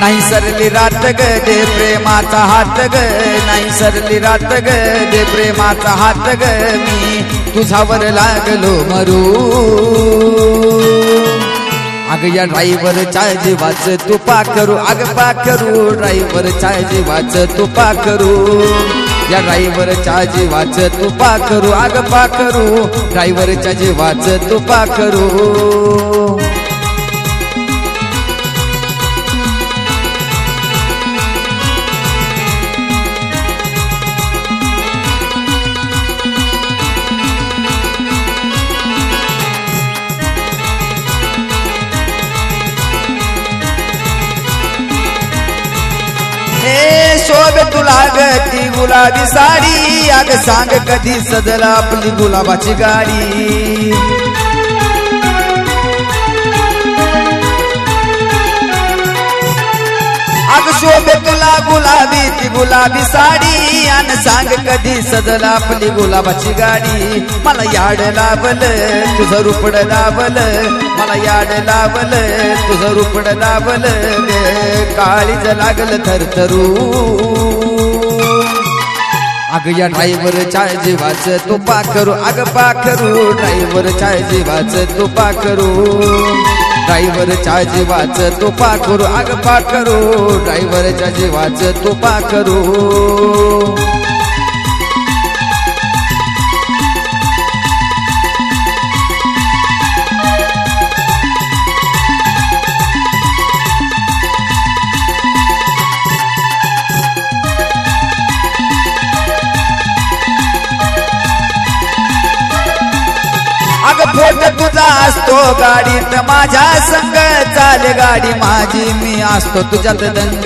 नाही सरली रात ग दे प्रेमाचा हात ग, नाही सरली रात ग दे प्रेमाचा हात ग, मी तुझावर लागलो मरू. अग या ड्रायव्हरच्या जीवाच तू पाखरू, अग पाखरू ड्रायव्हरच्या जीवाच तू पाखरू, या ड्रायव्हरच्या जीवाच तू पाखरू, अग पाखरू ड्रायव्हरच्या जीवाच तू पाखरू. शोभे तुला ग ती गुलाबी साडी, अग सांग कधी सजल आपली गुलाबाची गाडी. अग शोभे तुला गुलाबी ती गुलाबी साडी, आणि सांग कधी सजल आपली गुलाबाची गाडी. मला याड लावल तुझं रुपड लावल, मला याड लावल तुझं रुपड लावल, काळीज लागल थरथरू. अग या ड्रायव्हरच्या जीवाच तू पाखरू, अग पाखरू ड्रायव्हरच्या जीवाच तू पाखरू, ड्रायव्हरच्या जीवाच तू पाखरू, अग पाखरू ड्रायव्हरच्या जीवाच तू पाखरू. अग फोट तुझा असतो गाडीत माझ्या संग, चाले गाडी माझी मी असतो तुझ्यात दंग.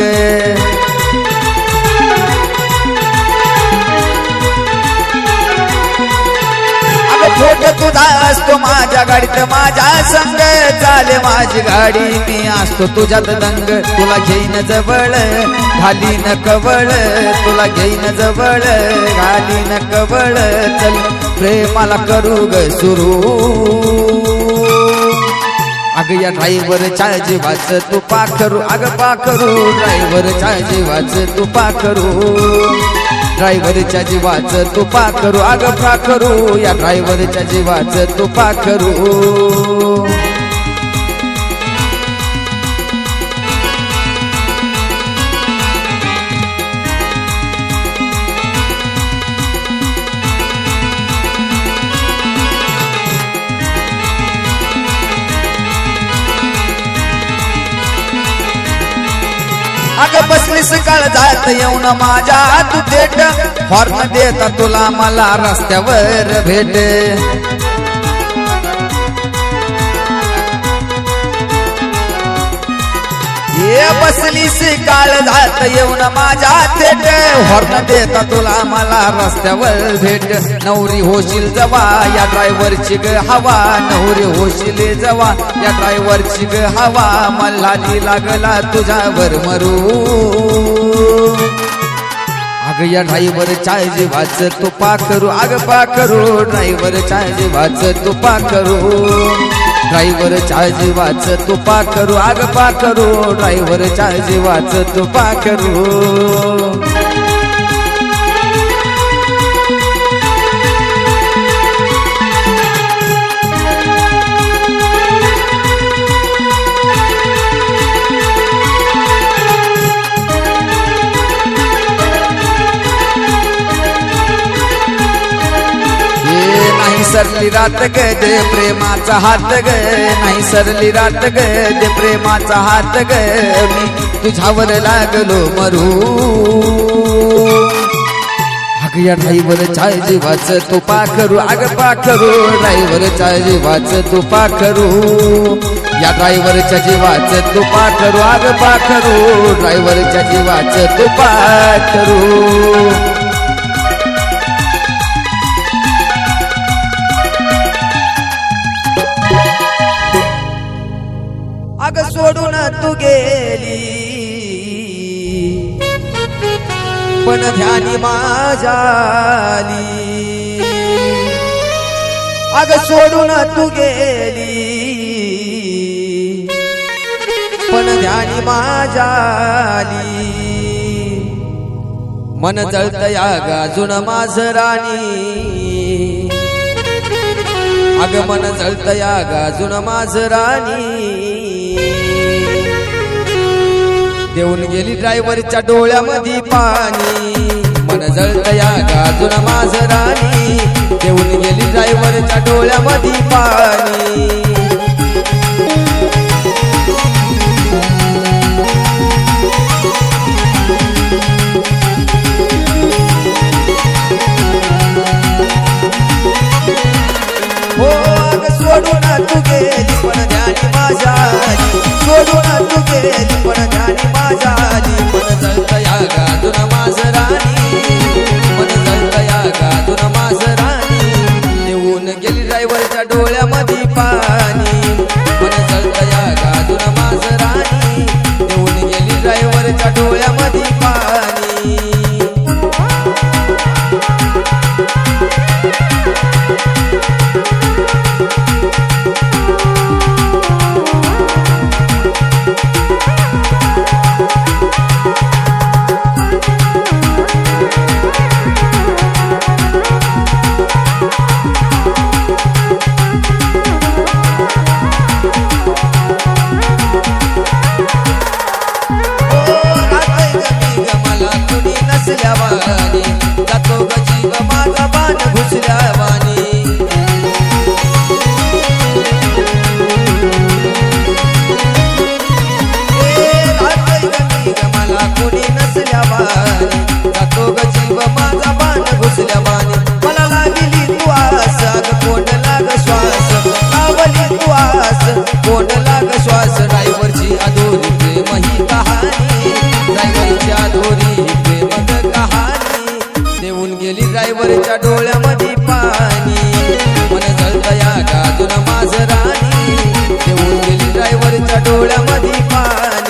अग फोट तुझा असतो माझ्या गाडीत माझ्या संग, चाले माझी गाडी मी असतो तुझ्यात दंग. तुला घेईन जवळ घाली न कवळ, तुला घेईन जवळ घाली न कवळ, चल प्रेमाला करू ग सुरू. अग या ड्रायव्हरच्या जीवाच तू पाखरू, अग पाखरू ड्रायव्हरच्या जीवाच तू पाखरू, ड्रायव्हरच्या जीवाच तू पाखरू, अग पाखरू या ड्रायव्हरच्या जीवाच तू पाखरू. अग बसलीस काळ जात येऊन माझ्या तू थेट, हॉर्न देता तुला मला रस्त्यावर भेट. ये बसलीस काळ जात येऊन माझ्या थेट, हॉर्न देता तुला मला रस्त्यावर भेट. नवरी होशील जवा या ड्रायव्हरची ग हवा, नवरी होशील जवा या ड्रायव्हरची ग हवा, मल्हारी लागला तुझ्यावर मरू. अग या ड्रायव्हरच्या जीवाच तू पाखरू, अग पाखरू ड्रायव्हरच्या जीवाच तू पाखरू, ड्रायव्हरच्या जीवाच तू पाखरू, अग पाखरू ड्रायव्हरच्या जीवाच तू पाखरू. नाही सरली रात ग दे प्रेमाचा हात ग, नाही सरली रात ग दे प्रेमाचा हात ग, मी तुझ्यावर लागलो मरू. अग या ड्रायव्हरच्या जीवाच तू पाखरू, अग पाखरू ड्रायव्हरच्या जीवाच तू पाखरू, या ड्रायव्हरच्या जीवाच तू पाखरू, अग पाखरू ड्रायव्हरच्या जीवाच तू पाखरू. अग सोडून तू गेली पण ध्यानी माझाली, अग सोडून तू गेली पण ध्यानी ध्यानी माझ्या आली मन जळतया गाजून माझ राणी अग मन जळतया गाजून माझ राणी देऊन गेली ड्रायव्हरच्या डोळ्यामध्ये पाणी मन जळतया गाजून माझ राणी देऊन गेली ड्रायव्हरच्या डोळ्यामध्ये पाणी हो अग सोडून तू गेली पण ध्यानी माझ्या आली सोडून तू गेली पण ध्यानी माझ्या आली मन जळतया गाजून माझ राणी मन जळतया गाजून माझ राणी देऊन गेली ड्रायव्हरच्या डोळ्यामध्ये पाणी मन जळतया गाजून माझ राणी देऊन गेली ड्रायव्हरच्या डोळ्यामध्ये पाणी जातो ग जीव माझा बाण घुसल्या वाणी मला कोणी नसल्या वाणी जातो ग जीव माझा बाण घुसल्या वाणी मला लागली तू आस अग कोण लाग श्वास लावली तू आस कोण लाग श्वास ड्रायव्हरची अधोरी प्रेम ही कहाणी ड्रायव्हरची अधोरी प्रेम कहाणी देऊन गेली ड्रायव्हरच्या डोळ्यामध्ये पाणी मन जळतया गाजून माझ राणी देऊन गेली ड्रायव्हरच्या डोळ्यामध्ये पाणी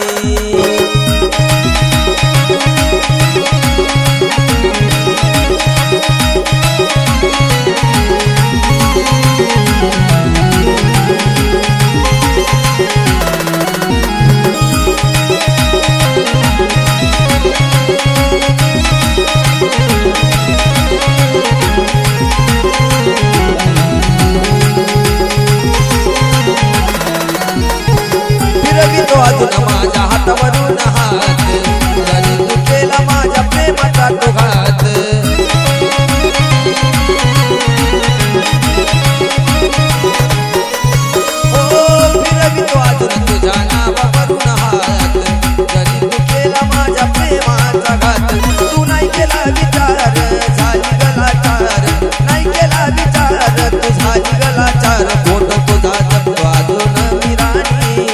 फिरवितो अजून माझ्या हातावरून हात जरी तू केला माझ्या प्रेमाचा तो घात हो फिरवितो अजून तुझ्या नावावरून हात जरी तू केला माझ्या प्रेमाचा घात तू नाही केला विचार झाली गलाचार नाही केला विचार तू झाली गलाचार फोटो तुझा जपतो अजून मी राणी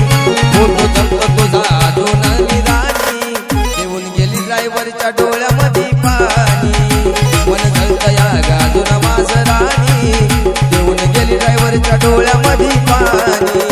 फोटो जपतो तुझा अजून मी राणी देऊन गेली ड्रायव्हरच्या डोळ्यामध्ये पाणी मन जळतया गाजून माझ राणी देऊन गेली ड्रायव्हरच्या डोळ्यामध्ये पाणी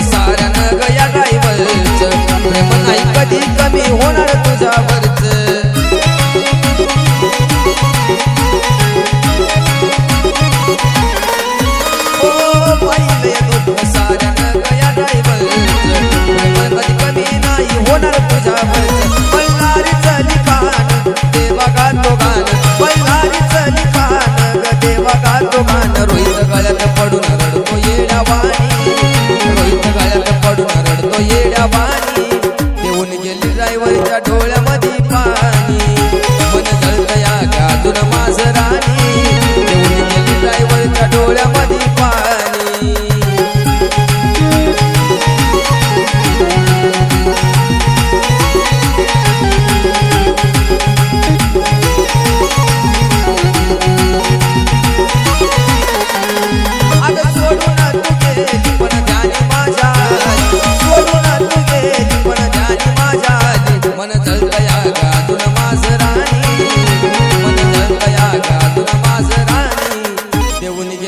साऱ्यानं गया ड्रायव्हरचं प्रेम नाही कधी कमी होणार तुझ्यावरच हो पाहिलं दुःख साऱ्यानं गया ड्रायव्हरचं प्रेम कधी कमी नाही होणार तुझ्यावरच बल्लारीचं लिखाण देवा गातो गाण बल्लारीचं लिखाण ग देवा गातो गाण रोहित गळ्यात पडून रडतो येड्या वाणी रोहित गळ्यात पडून रडतो येड्या वाणी देऊन गेली ड्रायव्हरच्या डोळ्यामध्ये पाणी मन जळतया गाजून माझ राणी देऊन गेली ड्रायव्हरच्या डोळ्यामध्ये पाणी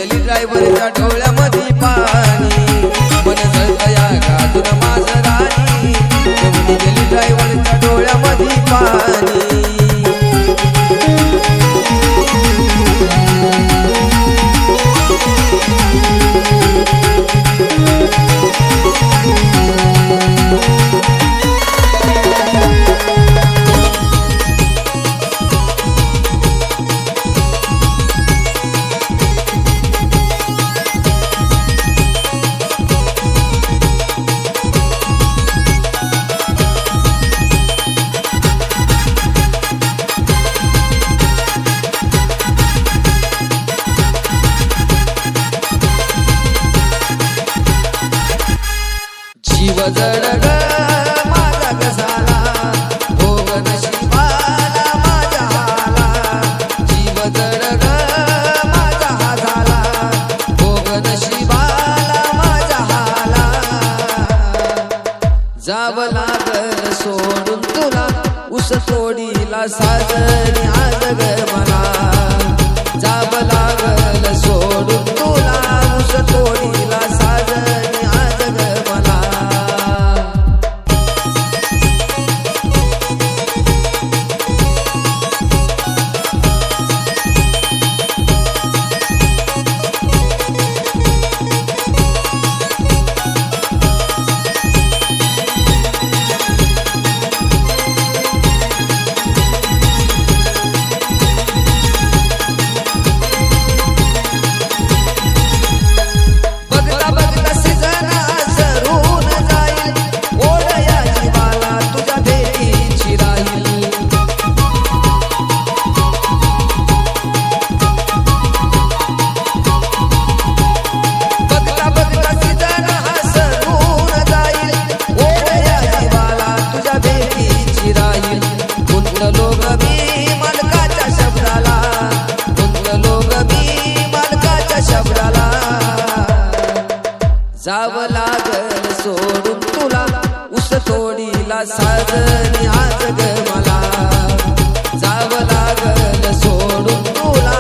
गेली ड्रायव्हरच्या डोळ्यामध्ये पाणी मन जळतया गाजून माझं राणी घेऊन गेली ड्रायव्हरच्या डोळ्यामध्ये पाणी जीव जड ग माझा कसाला भोग नशिबाला माझ्या हाला जीव जड ग माझा हा झाला भोग नशिबाला माझ्या हाला जावं लागल सोडून तुला उस तोडीला साजरी आज ग मला जावं लागल सोडून तुला उस तोडीला साजरी आज ग मला जावं लागल सोडून तुला उस तोडीला साजरी आज ग मला जावं लागल सोडून तुला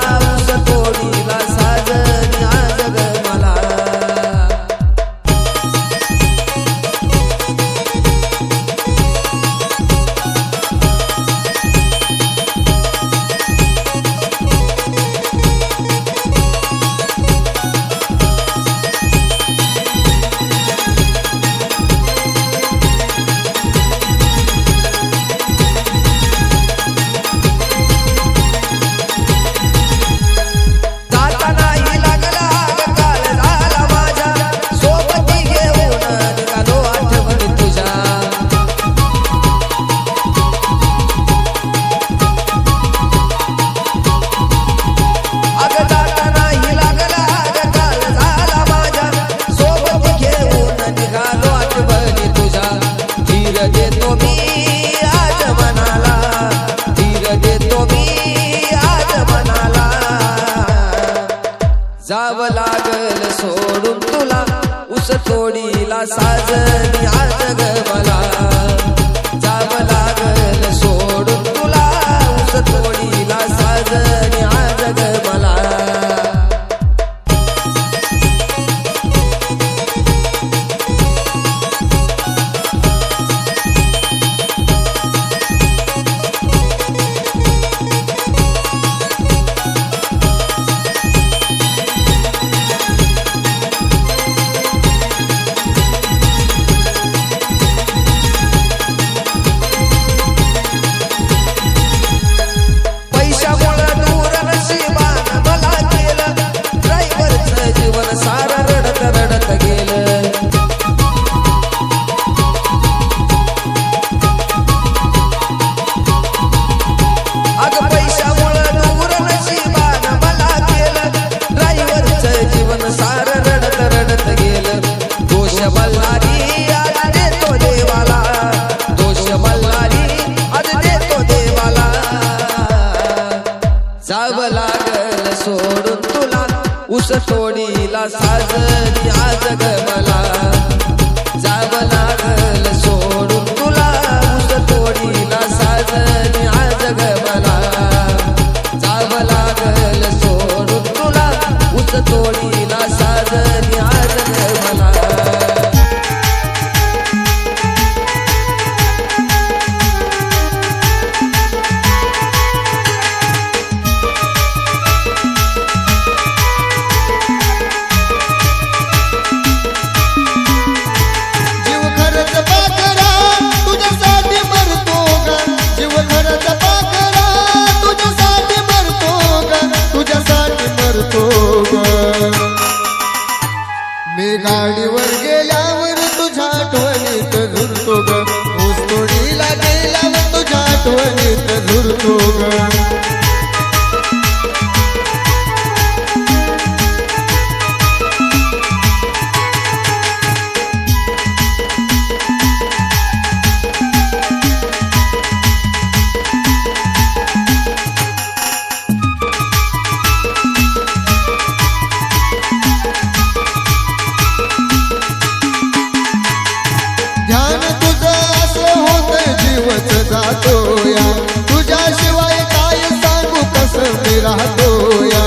उस तोडीला साजरी आज ग मला जावं लागल सोडून तुला उस तोडीला साजरी आज ग मला जावं लागल सोडून तुला उस तोडीला साजरी आज ग मला ऊस तोडीला साजरी आज ग मला जावं लागल सोडून तुला ऊस तोडीला साजरी आज ग मला जावं लागल सोडून तुला ऊस तोडी गाडीवर गेल्यावर तुझ्या आठवणीत झुरतो ग, ऊसतोडीला गेल्यावर तुझ्या आठवणीत झुरतो ग. ध्यान तुझं असं होत जीवच जातो या, तुझ्याशिवाय काय सांगू कसं मी राहतो या.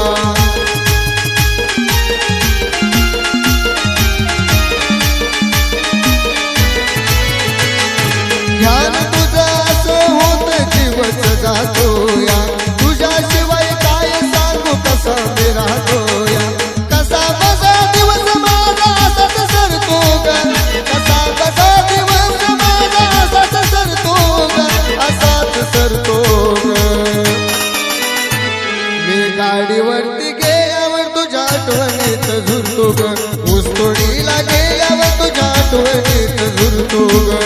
ध्यान तुझं असं होत जीवच जातो या, तुझ्याशिवाय काय सांगू कसं मी राहतो या. कसा बसा दिवस माझा असाच सरतो ग, कसा बसा दिवस माझा असाच सरतो ग, असाच सरतो ग. मी गाडीवरती गेल्यावर तुझ्या आठवणीत झुरतो ग, ऊसतोडीला गेल्यावर तुझ्या आठवणीत झुरतो ग.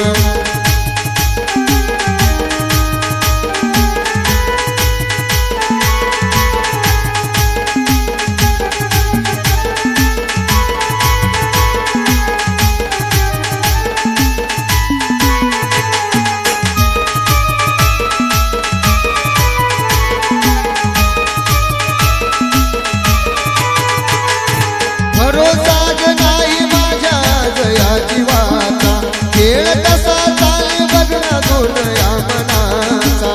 भरोसा ग नाही माझ्या जया जीवाचा, खेळ कसा चाले बघना दोन या मनाचा.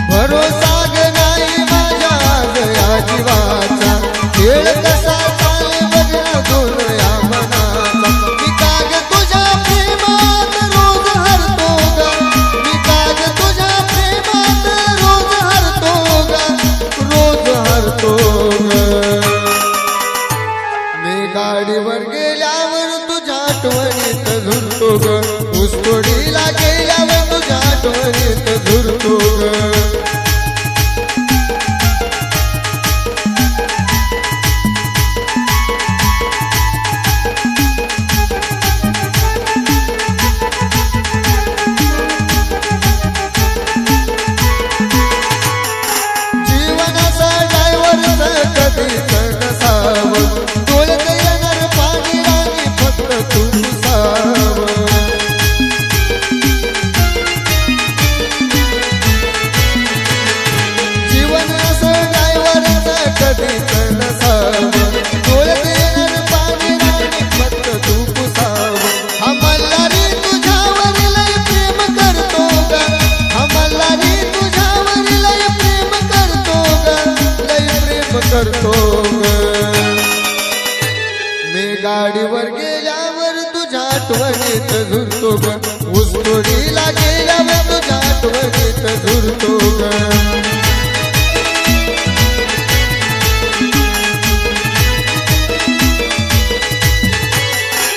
भरोसा ग नाही माझ्या जया जीवाचा, खेळ कसा चाले बघना दोन या मनाचा. मी काग तुझ्या प्रेमात रोज हरतो ग, मी काग तुझ्या प्रेमात रोज हरतो ग, रोज हरतो ग. मी गाडीवर गेल्यावर तुझ्या आठवणीत झुरतो ग, ऊसतोडीला गेल्यावर तुझ्या आठवणीत झुरतो ग. जीवनाचा ड्रायव्हर कधीच नसावं, डोळ्यात येणार पाणी राणी फक्त तू पुसावं. जीवनाचं ड्रायव्हर कधीच नसावं, डोळ्यात येणार पाणी राणी फक्त तू पुसावं. हा मल्हारी तुझ्यावर लय प्रेम करतो ग, हा मल्हारी तुझ्यावर लय प्रेम करतो ग, लय प्रेम करतो ग. मी गाडीवर गेल्यावर तुझ्या आठवणीत झुरतो ग, ऊसतोडीला गेल्यावर तुझ्या आठवणीत झुरतो ग.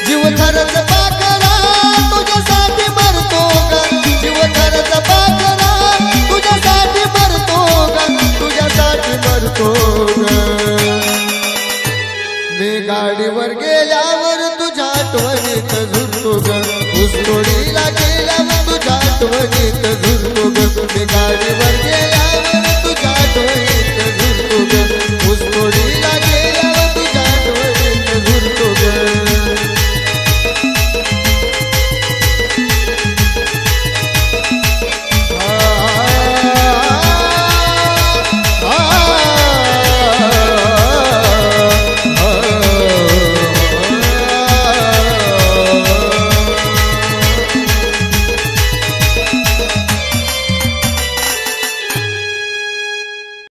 जीव खरंच पाकरा तुझ्यासाठी मरतो ग, जीव खरंच पाकरा तुझ्यासाठी मरतो ग, तुझ्यासाठी मरतो ग. मी गाडीवर गेल्यावर तुझ्या आठवणीत झुरतो ग, ऊसतोडीला गेल्यावर तुझ्या आठवणीत झुरतो ग. मी गाडीवर